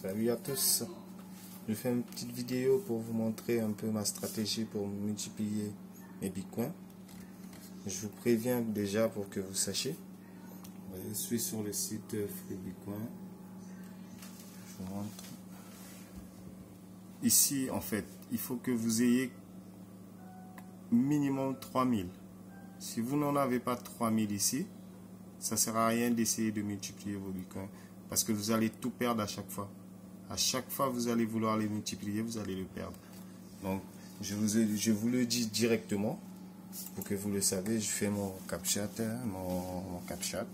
Salut à tous, je fais une petite vidéo pour vous montrer un peu ma stratégie pour multiplier mes bitcoins. Je vous préviens déjà pour que vous sachiez. Je suis sur le site Free Bitcoin. Je vous montre. Ici, en fait, il faut que vous ayez minimum 3000. Si vous n'en avez pas 3000 ici, ça ne sert à rien d'essayer de multiplier vos bitcoins parce que vous allez tout perdre à chaque fois. À chaque fois vous allez vouloir les multiplier, vous allez le perdre. Donc, je vous le dis directement pour que vous le savez. Je fais mon CAPTCHA, mon CAPTCHA.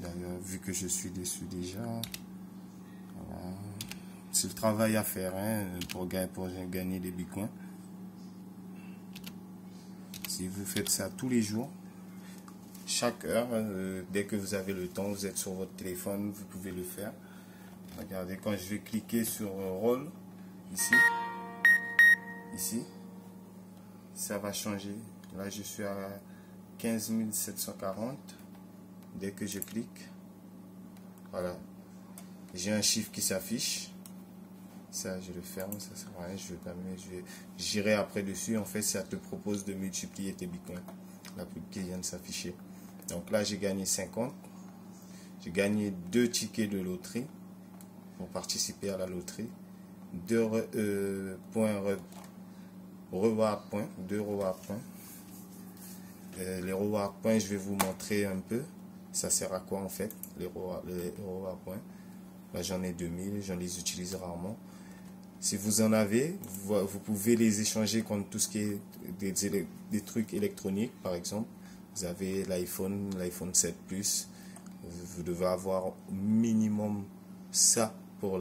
D'ailleurs, vu que je suis dessus déjà, voilà. C'est le travail à faire pour gagner des bitcoins. Si vous faites ça tous les jours, chaque heure, dès que vous avez le temps, vous êtes sur votre téléphone, vous pouvez le faire. Regardez, quand je vais cliquer sur Roll, ici, ça va changer. Là, je suis à 15 740. Dès que je clique, voilà, j'ai un chiffre qui s'affiche. Ça, je le ferme, ça sert à rien, j'irai après dessus. En fait, ça te propose de multiplier tes bitcoins. La pub qui vient de s'afficher. Donc là, j'ai gagné 50. J'ai gagné 2 tickets de loterie pour participer à la loterie. 2 reward points. Les reward points, je vais vous montrer un peu. Ça sert à quoi en fait, les reward points. Là, j'en ai 2000, j'en les utilise rarement. Si vous en avez, vous pouvez les échanger contre tout ce qui est des trucs électroniques, par exemple. Vous avez l'iPhone 7 Plus. Vous devez avoir minimum ça pour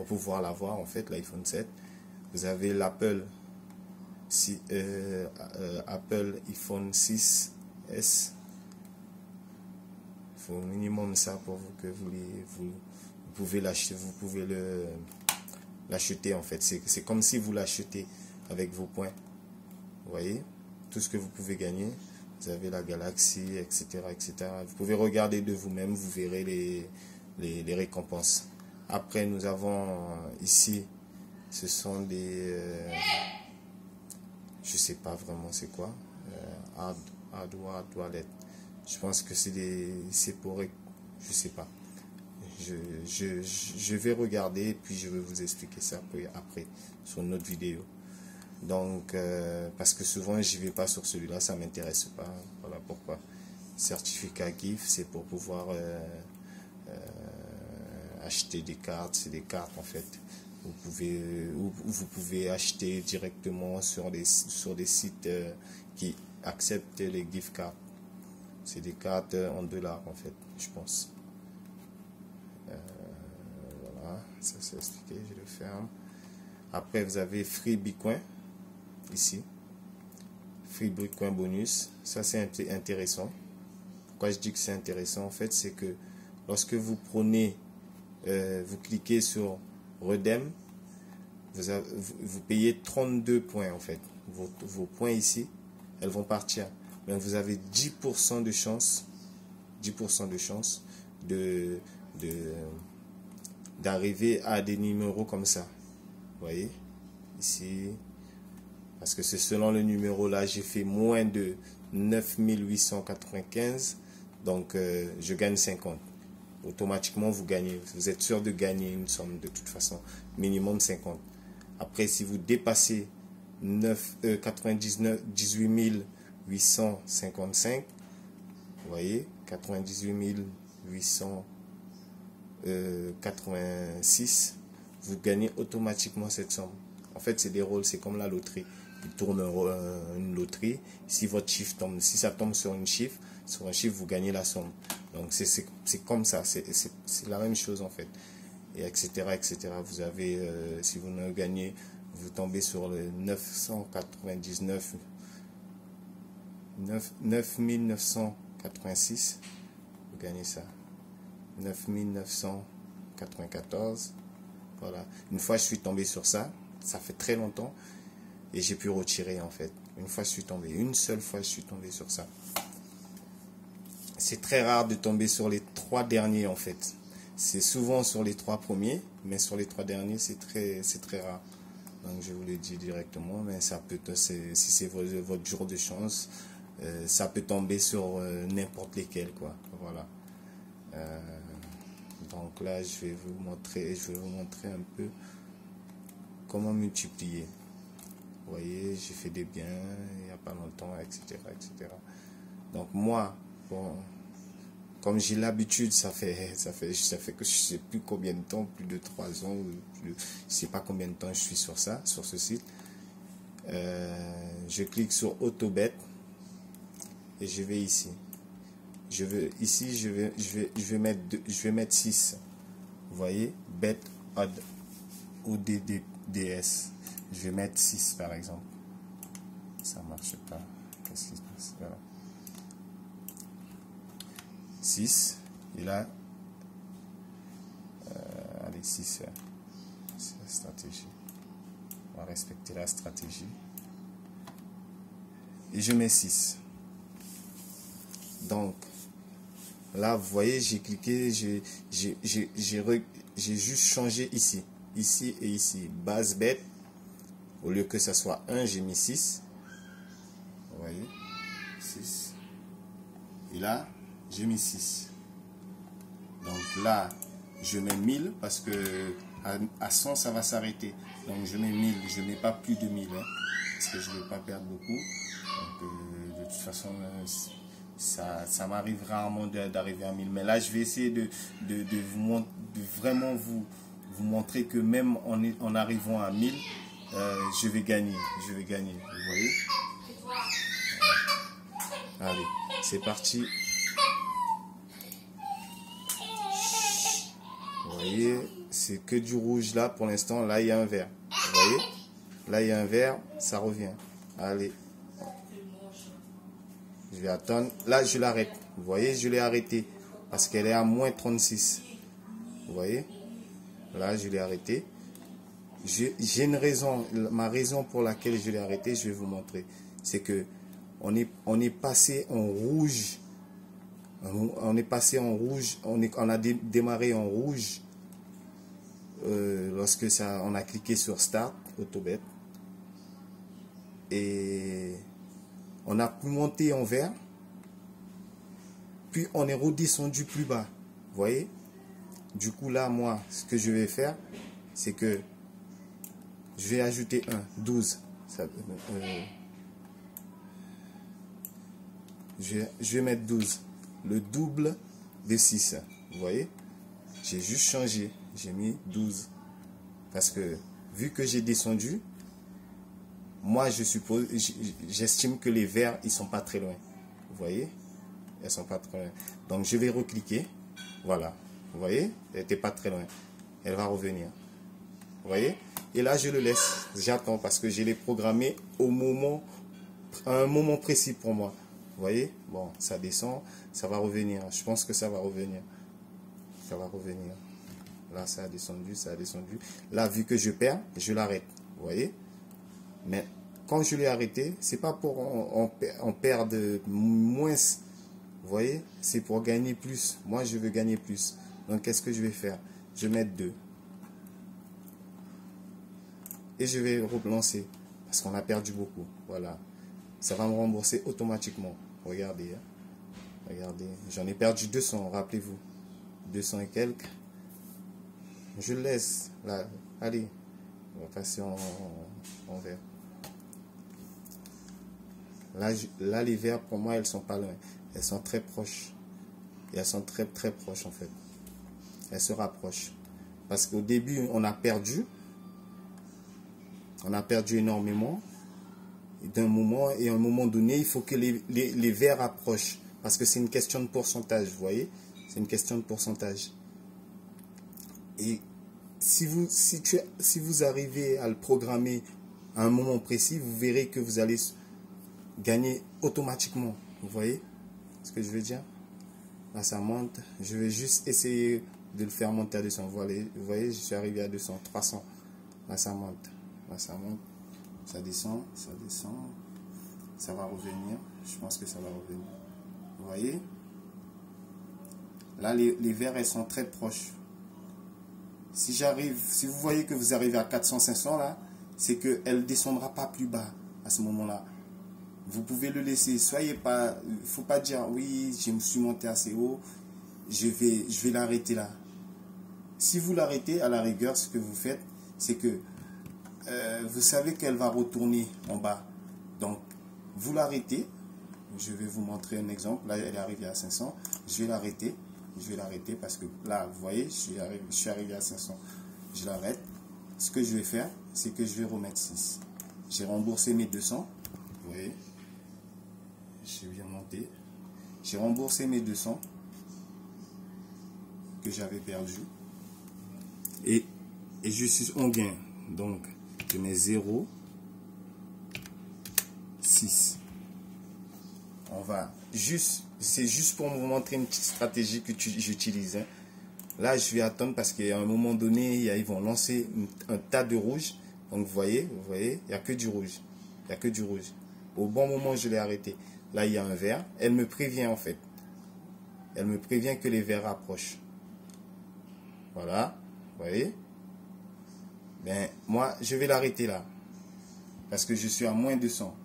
pouvoir l'avoir, en fait, l'iPhone 7. Vous avez l'Apple Apple iPhone 6S. Il faut au minimum ça pour vous que vous pouvez l'acheter, vous pouvez l'acheter en fait. C'est comme si vous l'achetez avec vos points. Vous voyez tout ce que vous pouvez gagner. Vous avez la galaxie, etc., etc. Vous pouvez regarder de vous-même, vous verrez les récompenses. Après, nous avons ici, ce sont des, je sais pas vraiment c'est quoi, hardware wallet. Je pense que c'est pour, je sais pas. Je vais regarder et puis je vais vous expliquer ça après sur une autre vidéo. Donc, parce que souvent j'y vais pas sur celui-là, ça m'intéresse pas. Voilà pourquoi. Certificat GIF, c'est pour pouvoir acheter des cartes. C'est des cartes en fait. Vous pouvez acheter directement sur des sites qui acceptent les gift cards. C'est des cartes en dollars en fait, je pense. Voilà, ça c'est expliqué, je le ferme. Après vous avez Free Bitcoin, ici. Free Bitcoin bonus, ça c'est intéressant. Pourquoi je dis que c'est intéressant? En fait, c'est que lorsque vous prenez, vous cliquez sur Redeem, vous payez 32 points en fait. Vos points ici, elles vont partir. Mais vous avez 10% de chance, 10% de chance d'arriver à des numéros comme ça. Vous voyez ici, parce que c'est selon le numéro là, j'ai fait moins de 9895, donc je gagne 50. Automatiquement vous gagnez, vous êtes sûr de gagner une somme de toute façon, minimum 50. Après, si vous dépassez 18 855, vous voyez, 98 886, vous gagnez automatiquement cette somme. En fait, c'est des rôles, c'est comme la loterie. Il tourne une loterie. Si votre chiffre tombe, si ça tombe sur un chiffre, vous gagnez la somme. Donc c'est comme ça, c'est la même chose en fait. Et etc. etc. Vous avez, si vous ne gagnez, vous tombez sur le 9986, vous gagnez ça. 9994. Voilà. Une fois je suis tombé sur ça, ça fait très longtemps et j'ai pu retirer en fait. Une seule fois je suis tombé sur ça. C'est très rare de tomber sur les 3 derniers en fait. C'est souvent sur les 3 premiers, mais sur les 3 derniers, c'est très rare. Donc je vous le dis directement, mais ça peut, si c'est votre jour de chance, ça peut tomber sur n'importe lesquels, quoi. Voilà. Donc là, je vais vous montrer un peu comment multiplier. Vous voyez, j'ai fait des biens il n'y a pas longtemps, etc., etc. Donc moi, bon, comme j'ai l'habitude, ça fait que je sais plus combien de temps, plus de 3 ans, je sais pas combien de temps je suis sur ça, sur ce site. Je clique sur AutoBet et je vais ici. Je vais mettre 6. Vous voyez, Bet Odd ou DDS. Je vais mettre 6 par exemple. Ça marche pas. Qu'est-ce qui se passe? Voilà. 6. Et là, allez, 6. C'est la stratégie. On va respecter la stratégie. Et je mets 6. Donc, là, vous voyez, j'ai cliqué, j'ai juste changé ici. Ici et ici. Base bet. Au lieu que ça soit 1, j'ai mis 6. Vous voyez? 6. Et là, j'ai mis 6. Donc là, je mets 1000 parce que à 100, ça va s'arrêter. Donc je mets 1000. Je ne mets pas plus de 1000. Hein, parce que je ne veux pas perdre beaucoup. Donc de toute façon, ça m'arrive rarement d'arriver à 1000. Mais là, je vais essayer de vraiment vous montrer que même en arrivant à 1000, je vais gagner. Je vais gagner. Vous voyez? Allez, c'est parti. Vous voyez, c'est que du rouge là pour l'instant. Là, il y a un vert. Vous voyez? Là, il y a un vert, ça revient. Allez. Je vais attendre. Là, je l'arrête. Vous voyez, je l'ai arrêté parce qu'elle est à moins 36. Vous voyez? Là, je l'ai arrêté. J'ai une raison. Ma raison pour laquelle je l'ai arrêté, je vais vous montrer. C'est que on est passé en rouge. On est passé en rouge. On a démarré en rouge lorsque on a cliqué sur Start, AutoBet. Et on a pu monter en vert. Puis on est redescendu plus bas. Vous voyez? Du coup, là, moi, ce que je vais faire, c'est que je vais ajouter 1, 12. Je vais mettre 12. Le double de 6. Vous voyez? J'ai juste changé. J'ai mis 12. Parce que, vu que j'ai descendu, moi, j'estime que les verts, ils sont pas très loin. Vous voyez? Elles sont pas très loin. Donc, je vais recliquer. Voilà. Vous voyez? Elle n'était pas très loin. Elle va revenir. Vous voyez? Et là, je le laisse. J'attends parce que je l'ai programmé à un moment précis pour moi. Vous voyez? Bon, ça descend. Ça va revenir. Je pense que ça va revenir. Ça va revenir. Là, ça a descendu. Ça a descendu. Là, vu que je perds, je l'arrête. Vous voyez? Mais quand je l'ai arrêté, c'est pas pour en perdre moins. Vous voyez? C'est pour gagner plus. Moi, je veux gagner plus. Donc, qu'est-ce que je vais faire? Je vais mettre 2. Et je vais relancer. Parce qu'on a perdu beaucoup. Voilà. Ça va me rembourser automatiquement. Regardez. Hein. Regardez. J'en ai perdu 200. Rappelez-vous. 200 et quelques. Je le laisse. Là. Allez. On va passer en vert. Là, les verts, pour moi, elles sont pas loin. Elles sont très proches. Et elles sont très, très proches, en fait. Elles se rapprochent. Parce qu'au début, on a perdu. On a perdu énormément. D'un moment, et à un moment donné, il faut que les verts approchent. Parce que c'est une question de pourcentage, vous voyez? C'est une question de pourcentage. Et si vous arrivez à le programmer à un moment précis, vous verrez que vous allez gagner automatiquement. Vous voyez ce que je veux dire? Là, ça monte. Je vais juste essayer de le faire monter à 200. Vous voyez, je suis arrivé à 200, 300. Là, ça monte. Là, ça monte. Ça descend, ça descend. Ça va revenir. Je pense que ça va revenir. Vous voyez? Là, les verts, elles sont très proches. si vous voyez que vous arrivez à 400, 500 là, c'est qu'elle ne descendra pas plus bas à ce moment-là. Vous pouvez le laisser. Soyez pas, faut pas dire oui, je me suis monté assez haut, je vais l'arrêter là. Si vous l'arrêtez, à la rigueur, ce que vous faites, c'est que vous savez qu'elle va retourner en bas. Donc, vous l'arrêtez. Je vais vous montrer un exemple. Là, elle est arrivée à 500. Je vais l'arrêter. Je vais l'arrêter parce que là, vous voyez, je suis arrivé à 500. Je l'arrête. Ce que je vais faire, c'est que je vais remettre 6. J'ai remboursé mes 200. Vous voyez, je viens monter. J'ai remboursé mes 200 que j'avais perdu. Et je suis en gain. Donc, je mets 0, 6. On va juste, c'est juste pour vous montrer une petite stratégie que j'utilise. Hein. Là, je vais attendre parce qu'à un moment donné, ils vont lancer un tas de rouge. Donc, vous voyez, il n'y a que du rouge. Il n'y a que du rouge. Au bon moment, je l'ai arrêté. Là, il y a un vert. Elle me prévient en fait. Elle me prévient que les verts approchent. Voilà. Vous voyez? Ben, moi, je vais l'arrêter là. Parce que je suis à moins de 100.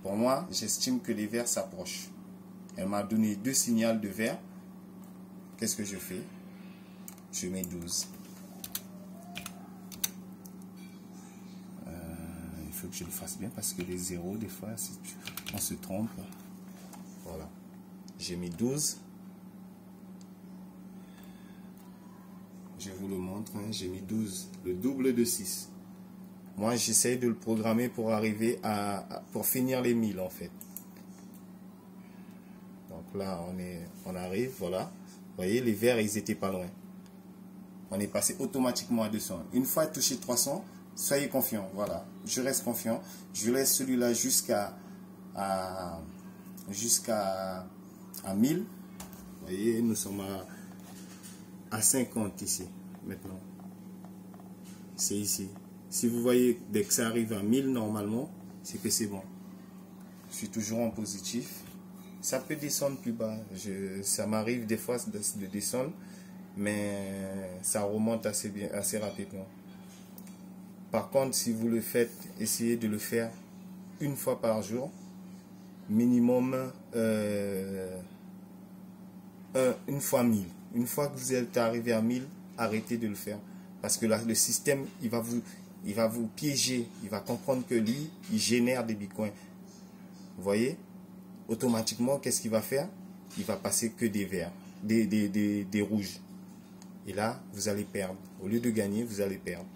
Pour moi, j'estime que les verts s'approchent. Elle m'a donné 2 signaux de vert. Qu'est-ce que je fais? Je mets 12. Il faut que je le fasse bien parce que les zéros, des fois, on se trompe. Voilà. J'ai mis 12. Je vous le montre. Hein. J'ai mis 12. Le double de 6. Moi, j'essaye de le programmer pour arriver pour finir les 1000 en fait. Donc là, on arrive, voilà. Vous voyez, les verts, ils étaient pas loin. On est passé automatiquement à 200. Une fois touché 300, soyez confiants. Voilà, je reste confiant. Je laisse celui-là jusqu'à 1000. Vous voyez, nous sommes à 50 ici, maintenant. C'est ici. Si vous voyez, dès que ça arrive à 1000, normalement, c'est que c'est bon. Je suis toujours en positif. Ça peut descendre plus bas. Ça m'arrive des fois de descendre, mais ça remonte assez rapidement. Par contre, si vous le faites, essayez de le faire une fois par jour. Minimum une fois 1000. Une fois que vous êtes arrivé à 1000, arrêtez de le faire. Parce que là, le système, il va vous piéger. Il va comprendre que lui, il génère des bitcoins. Vous voyez? Automatiquement, qu'est-ce qu'il va faire? Il va passer que des verts, des rouges. Et là, vous allez perdre. Au lieu de gagner, vous allez perdre.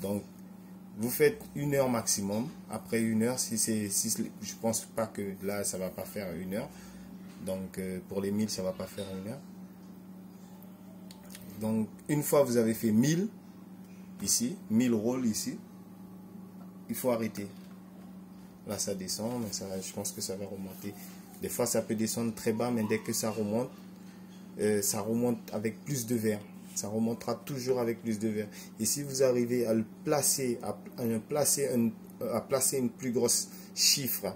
Donc, vous faites 1 heure maximum. Après 1 heure, je pense pas que là, ça va pas faire 1 heure. Donc, pour les 1000, ça va pas faire 1 heure. Donc, une fois vous avez fait 1000, ici, 1000 rôles ici, il faut arrêter. Là, ça descend, mais je pense que ça va remonter. Des fois, ça peut descendre très bas, mais dès que ça remonte avec plus de vert. Ça remontera toujours avec plus de vert. Et si vous arrivez à le placer, à placer une plus grosse chiffre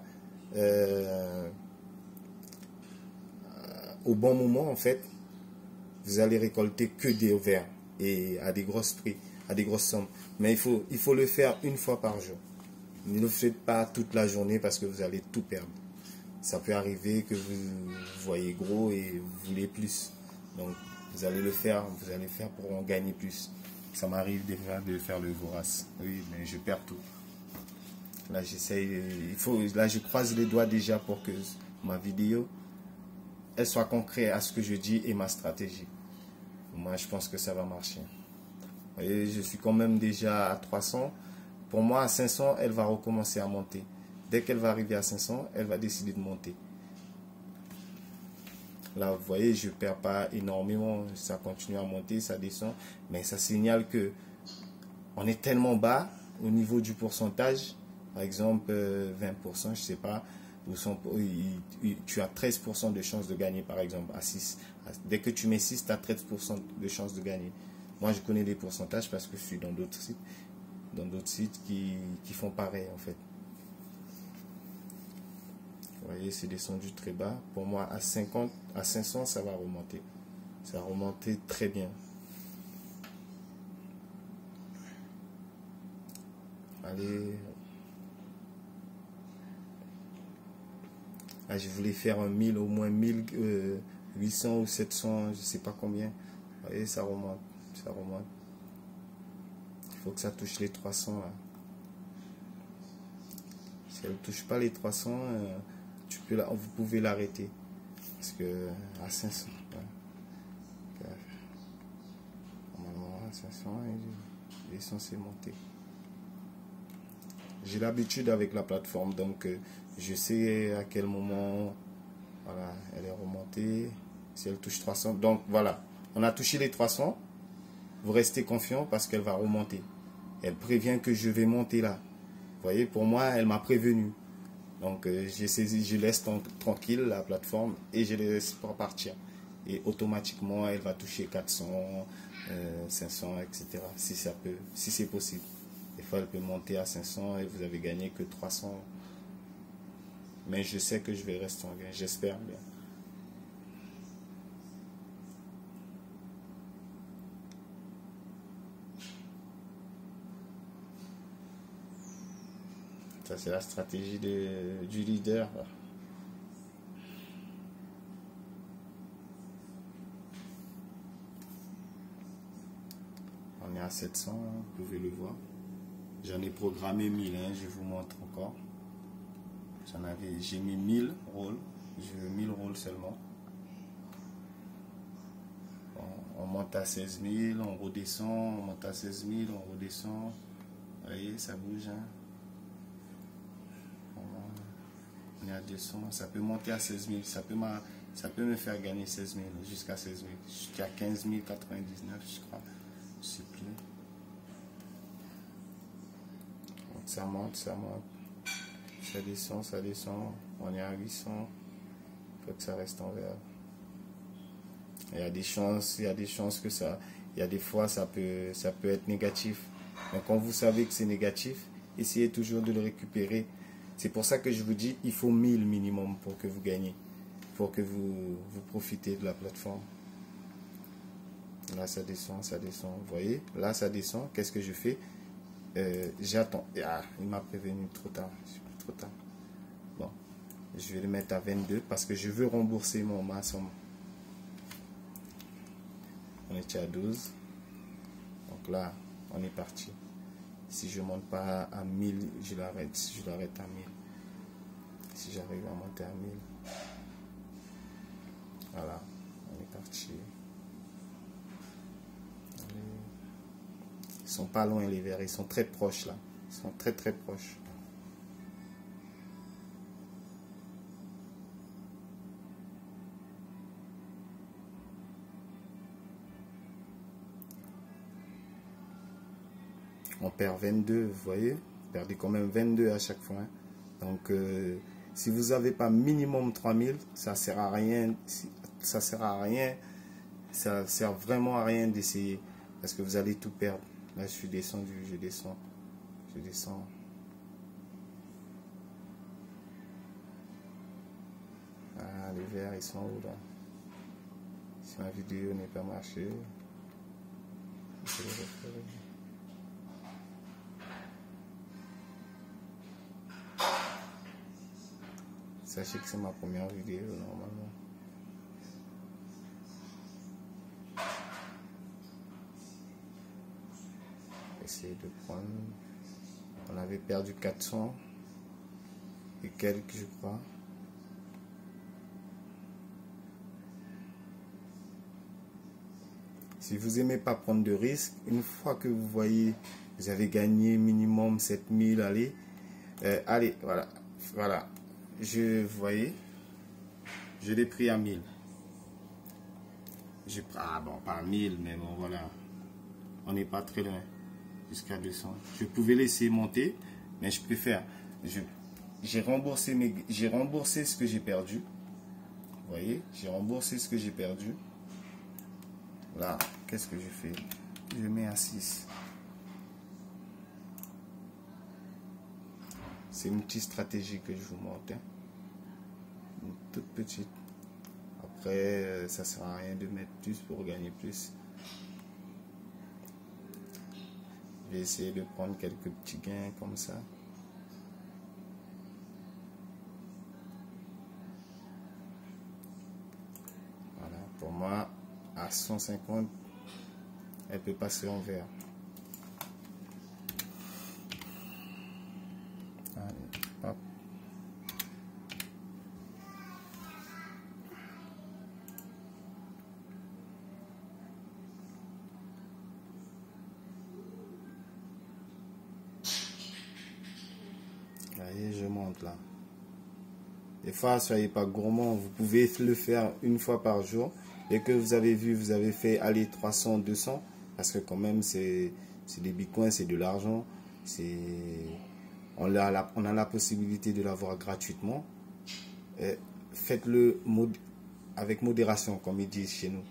au bon moment, en fait, vous allez récolter que des verts et à des grosses prix, à des grosses sommes. Mais il faut le faire une fois par jour. Ne le faites pas toute la journée parce que vous allez tout perdre. Ça peut arriver que vous voyez gros et vous voulez plus. Donc, vous allez le faire pour en gagner plus. Ça m'arrive déjà de faire le vorace. Oui, mais je perds tout. Là, j'essaye. Là, je croise les doigts déjà pour que ma vidéo, elle soit concrète à ce que je dis et ma stratégie. Moi, je pense que ça va marcher. Vous voyez, je suis quand même déjà à 300. Pour moi, à 500, elle va recommencer à monter. Dès qu'elle va arriver à 500, elle va décider de monter. Là, vous voyez, je ne perds pas énormément. Ça continue à monter, ça descend. Mais ça signale que on est tellement bas au niveau du pourcentage. Par exemple, 20%, je ne sais pas. Tu as 13% de chances de gagner, par exemple, à 6. Dès que tu mets 6, tu as 13% de chances de gagner. Moi, je connais les pourcentages parce que je suis dans d'autres sites qui font pareil, en fait. Vous voyez, c'est descendu très bas. Pour moi, à 500, ça va remonter. Ça a remonté très bien. Allez. Ah, je voulais faire un 1000, au moins 1800 ou 700, je sais pas combien. Vous voyez, ça remonte. Ça remonte. Il faut que ça touche les 300. Là. Si elle ne touche pas les 300, vous pouvez l'arrêter. Parce que à 500. Ouais. Normalement, à 500, il est censé monter. J'ai l'habitude avec la plateforme, donc je sais à quel moment voilà, elle est remontée. Si elle touche 300, donc voilà, on a touché les 300. Vous restez confiant parce qu'elle va remonter. Elle prévient que je vais monter là. Vous voyez, pour moi, elle m'a prévenu. Donc je laisse tranquille la plateforme et je laisse pour partir. Et automatiquement, elle va toucher 400, 500, etc. Si ça peut, si c'est possible. Des fois, elle peut monter à 500 et vous avez gagné que 300. Mais je sais que je vais rester en gain. J'espère bien. Ça, c'est la stratégie du leader. On est à 700, vous pouvez le voir. J'en ai programmé 1000, hein, je vous montre encore. J'ai mis 1000 rôles. Je veux 1000 rôles seulement. Bon, on monte à 16 000, on redescend, on monte à 16 000, on redescend. Vous voyez, ça bouge. Hein. On est à 200, ça peut monter à 16 000. Ça peut me faire gagner 16 000, jusqu'à 16 000. Jusqu'à 15 099, je crois. Je sais plus. Donc ça monte, ça monte. Ça descend, ça descend. On est à 800. Il faut que ça reste en vert. Il y a des chances que ça. Il y a des fois ça peut être négatif. Mais quand vous savez que c'est négatif, essayez toujours de le récupérer. C'est pour ça que je vous dis, il faut 1000 minimum pour que vous gagnez. Pour que vous profitez de la plateforme. Là ça descend, ça descend. Vous voyez, là ça descend. Qu'est-ce que je fais? J'attends. Ah, il m'a prévenu trop tard. Trop tard. Bon, je vais le mettre à 22 parce que je veux rembourser ma somme. On était à 12. Donc là, on est parti. Si je ne monte pas à 1000, je l'arrête. Si je l'arrête à 1000. Si j'arrive à monter à 1000. Voilà, on est parti. Ils sont pas loin les verts, ils sont très proches là. Ils sont très très proches. On perd 22, vous voyez, vous perdez quand même 22 à chaque fois. Hein. Donc, si vous n'avez pas minimum 3000, ça sert à rien. Ça sert à rien. Ça sert vraiment à rien d'essayer. Parce que vous allez tout perdre. Là, je suis descendu, je descends. Je descends. Ah, les verts, ils sont où là? Si ma vidéo n'est pas marché, je vais le refaire. Sachez que c'est ma première vidéo normalement. Essayer de prendre. On avait perdu 400 et quelques, je crois. Si vous n'aimez pas prendre de risques, une fois que vous voyez, vous avez gagné minimum 7000, allez, allez, voilà, voilà. Vous voyez, je l'ai pris à 1000. Ah bon, pas 1000, mais bon, voilà. On n'est pas très loin, jusqu'à 200. Je pouvais laisser monter, mais je préfère. J'ai remboursé ce que j'ai perdu. Vous voyez, j'ai remboursé ce que j'ai perdu. Là, qu'est-ce que je fais? Je mets à 6. C'est une petite stratégie que je vous montre. Hein. Une toute petite. Après, ça sert à rien de mettre plus pour gagner plus. Je vais essayer de prendre quelques petits gains comme ça. Voilà, pour moi, à 150, elle peut passer en vert. Allez, hop. Voyez, je monte là. Des fois, soyez pas gourmand, vous pouvez le faire une fois par jour. Dès que vous avez vu, vous avez fait aller 300, 200, parce que quand même, c'est des bitcoins, c'est de l'argent. On a la possibilité de l'avoir gratuitement. Faites-le avec modération, comme ils disent chez nous.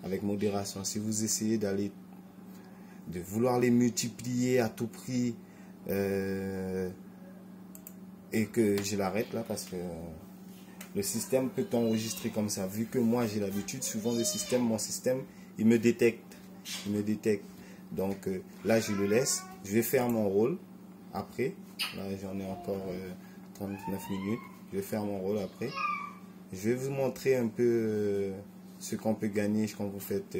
Avec modération. Si vous essayez de vouloir les multiplier à tout prix, et que je l'arrête là parce que le système peut enregistrer comme ça. Vu que moi j'ai l'habitude, souvent mon système, il me détecte. Donc là je le laisse. Je vais faire mon rôle après. Là j'en ai encore 39 minutes. Je vais faire mon rôle après. Je vais vous montrer un peu ce qu'on peut gagner quand vous faites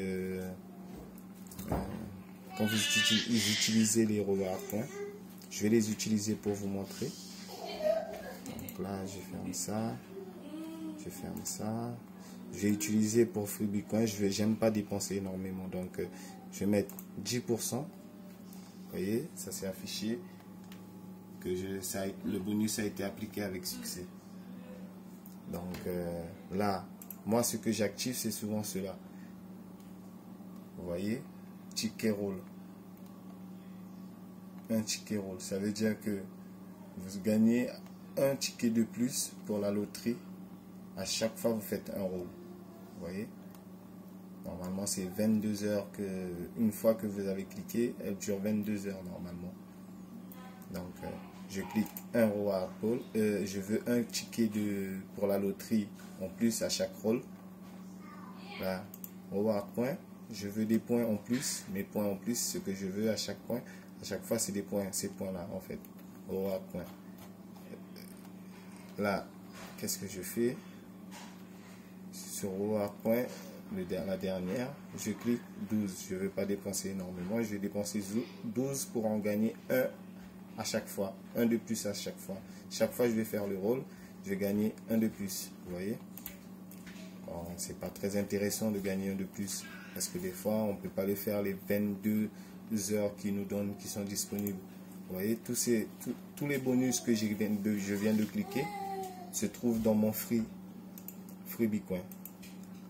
quand vous utilisez les rewards points. Je vais les utiliser pour vous montrer. Donc là, je ferme ça. Je vais utiliser pour Free Bitcoin. J'aime pas dépenser énormément. Donc, je vais mettre 10%. Vous voyez, ça s'est affiché. Que le bonus a été appliqué avec succès. Donc, là, moi, ce que j'active, c'est souvent cela. Vous voyez, ticket roll. Un ticket roll. Ça veut dire que vous gagnez un ticket de plus pour la loterie. À chaque fois, vous faites un roll. Vous voyez? Normalement, c'est 22 heures une fois que vous avez cliqué, elle dure 22 heures normalement. Donc, je clique un reward roll. Je veux un ticket pour la loterie en plus à chaque roll. Là, reward point. Je veux des points en plus. Mes points en plus, ce que je veux à chaque point. À chaque fois, c'est des points. Ces points-là, en fait. Reward point. Là, qu'est-ce que je fais? Sur reward point, la dernière, je clique 12. Je ne veux pas dépenser énormément. Je vais dépenser 12 pour en gagner un à chaque fois. Un de plus à chaque fois. Chaque fois, je vais faire le rôle. Je vais gagner un de plus. Vous voyez? Bon, c'est pas très intéressant de gagner un de plus. Parce que des fois, on ne peut pas le faire les 22 heures qui nous donnent, qui sont disponibles. Vous voyez, tous les bonus que je viens de cliquer se trouvent dans mon Free Bitcoin.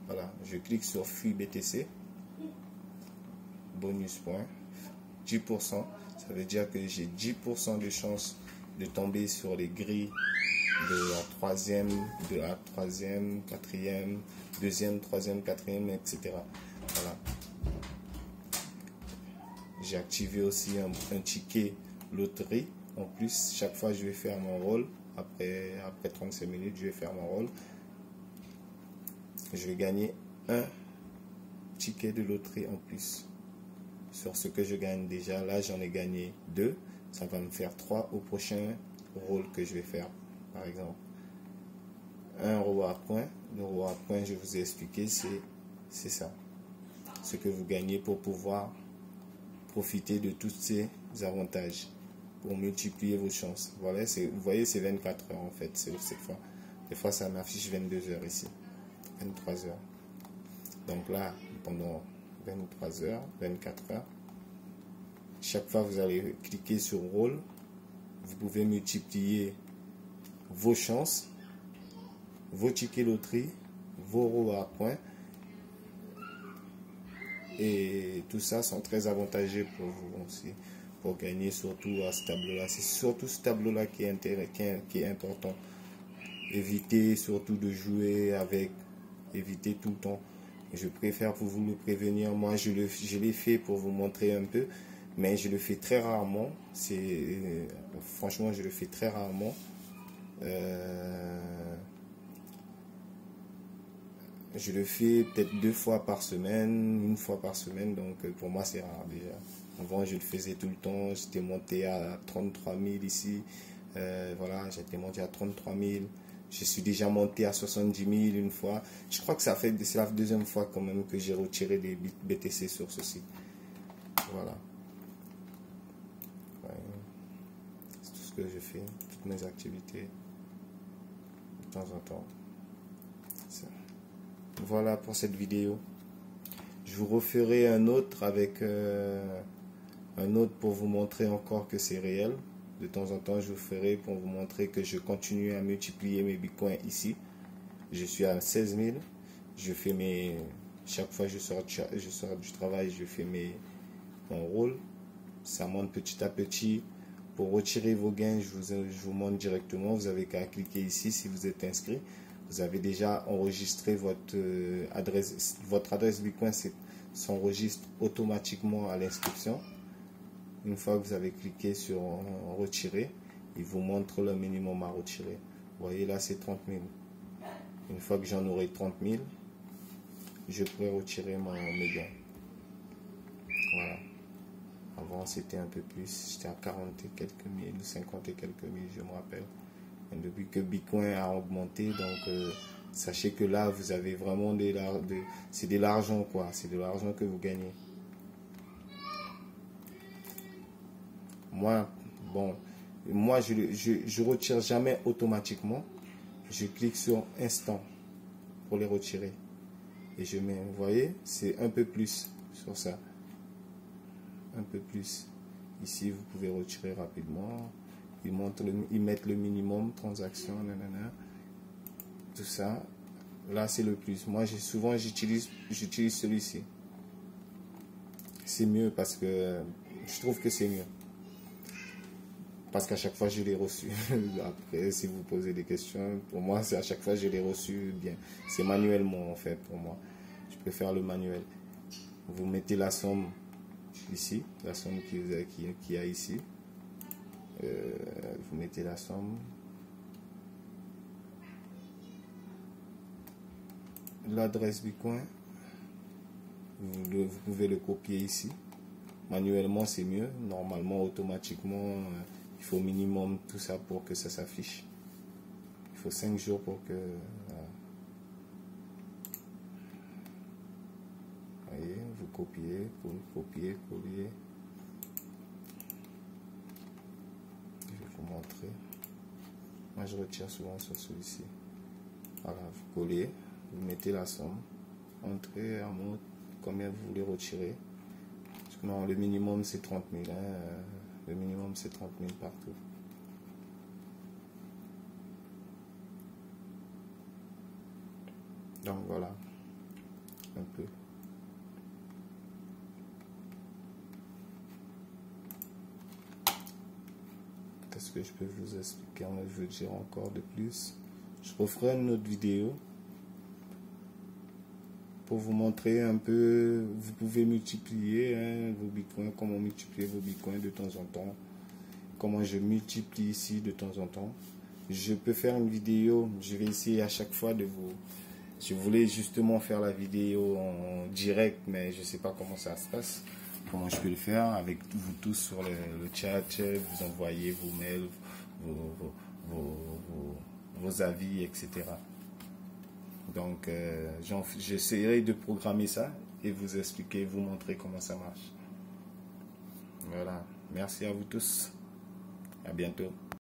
Voilà, je clique sur Free BTC. Bonus point. 10%. Ça veut dire que j'ai 10% de chance de tomber sur les grilles de la troisième, quatrième, deuxième, troisième, quatrième, etc. Voilà. J'ai activé aussi un ticket loterie. En plus, chaque fois, je vais faire mon rôle. Après 35 minutes, je vais faire mon rôle. Je vais gagner un ticket de loterie en plus. Sur ce que je gagne déjà, là, j'en ai gagné 2. Ça va me faire 3 au prochain rôle que je vais faire, par exemple. Un reward point. Le reward point, je vous ai expliqué, c'est ça. Ce que vous gagnez pour pouvoir profiter de tous ces avantages, pour multiplier vos chances. Voilà, vous voyez, c'est 24 heures en fait, cette fois. Des fois, ça m'affiche 22 heures ici, 23 heures. Donc là, pendant 23 heures, 24 heures, chaque fois vous allez cliquer sur rôle, vous pouvez multiplier vos chances, vos tickets loterie, vos reward points. Et tout ça sont très avantageux pour vous aussi, pour gagner surtout à ce tableau-là. C'est surtout ce tableau-là qui est important. Évitez surtout de jouer avec, évitez tout le temps. Je préfère pour vous le prévenir. Moi, je l'ai fait pour vous montrer un peu, mais je le fais très rarement. Franchement, je le fais très rarement. Je le fais peut-être 2 fois par semaine, 1 fois par semaine, donc pour moi c'est rare déjà. Avant je le faisais tout le temps, j'étais monté à 33 000 ici, voilà, j'étais monté à 33 000, je suis déjà monté à 70 000 une fois. Je crois que c'est la deuxième fois quand même que j'ai retiré des BTC sur ceci. Voilà. Ouais. C'est tout ce que je fais, toutes mes activités, de temps en temps. Voilà pour cette vidéo. Je vous referai un autre avec un autre pour vous montrer encore que c'est réel. De temps en temps, je vous ferai pour vous montrer que je continue à multiplier mes bitcoins ici. Je suis à 16 000. Je fais mes... Chaque fois que je sors du travail, je fais mon rôle. Ça monte petit à petit. Pour retirer vos gains, je vous montre directement. Vous avez qu'à cliquer ici si vous êtes inscrit. Vous avez déjà enregistré votre adresse Bitcoin s'enregistre automatiquement à l'inscription. Une fois que vous avez cliqué sur retirer, il vous montre le minimum à retirer. Vous voyez là, c'est 30 000. Une fois que j'en aurai 30 000, je pourrai retirer mes gains. Voilà. Avant, c'était un peu plus. J'étais à 40 et quelques mille, 50 et quelques mille, je me rappelle. Et depuis que Bitcoin a augmenté, donc sachez que là, vous avez vraiment c'est de l'argent, quoi. C'est de l'argent que vous gagnez. Moi, bon, moi, je retire jamais automatiquement. Je clique sur instant pour les retirer. Et je mets, vous voyez, c'est un peu plus sur ça. Un peu plus. Ici, vous pouvez retirer rapidement. Ils mettent le minimum, transaction, nanana, tout ça. Là, c'est le plus. Moi, souvent, j'utilise celui-ci. C'est mieux parce que je trouve que c'est mieux. Parce qu'à chaque fois, je l'ai reçu. Après, si vous posez des questions, pour moi, c'est à chaque fois, je l'ai reçu bien. C'est manuellement, en fait, pour moi. Je préfère le manuel. Vous mettez la somme ici, la somme qu'il y a ici. Vous mettez la somme. L'adresse Bitcoin, vous pouvez le copier ici. Manuellement, c'est mieux. Normalement, automatiquement, il faut au minimum tout ça pour que ça s'affiche. Il faut 5 jours pour que... Voilà. Vous voyez, vous copiez, copier. Je vais vous montrer. Moi, je retire souvent sur celui-ci. Voilà, vous collez, vous mettez la somme, entrez en mode combien vous voulez retirer. Parce que non, le minimum c'est 30 000. Hein, le minimum c'est 30 000 partout. Donc voilà, un peu. Qu'est-ce que je peux vous expliquer? Je veux dire encore de plus. Je referai une autre vidéo pour vous montrer un peu. Vous pouvez multiplier vos bitcoins, comment multiplier vos bitcoins de temps en temps, comment je multiplie ici de temps en temps. Je peux faire une vidéo, je vais essayer à chaque fois de vous... Je voulais justement faire la vidéo en direct, mais je ne sais pas comment ça se passe. Comment je peux le faire avec vous tous sur le chat, vous envoyez vos mails, vos avis, etc. Donc, j'essaierai de programmer ça et vous expliquer, vous montrer comment ça marche. Voilà. Merci à vous tous. À bientôt.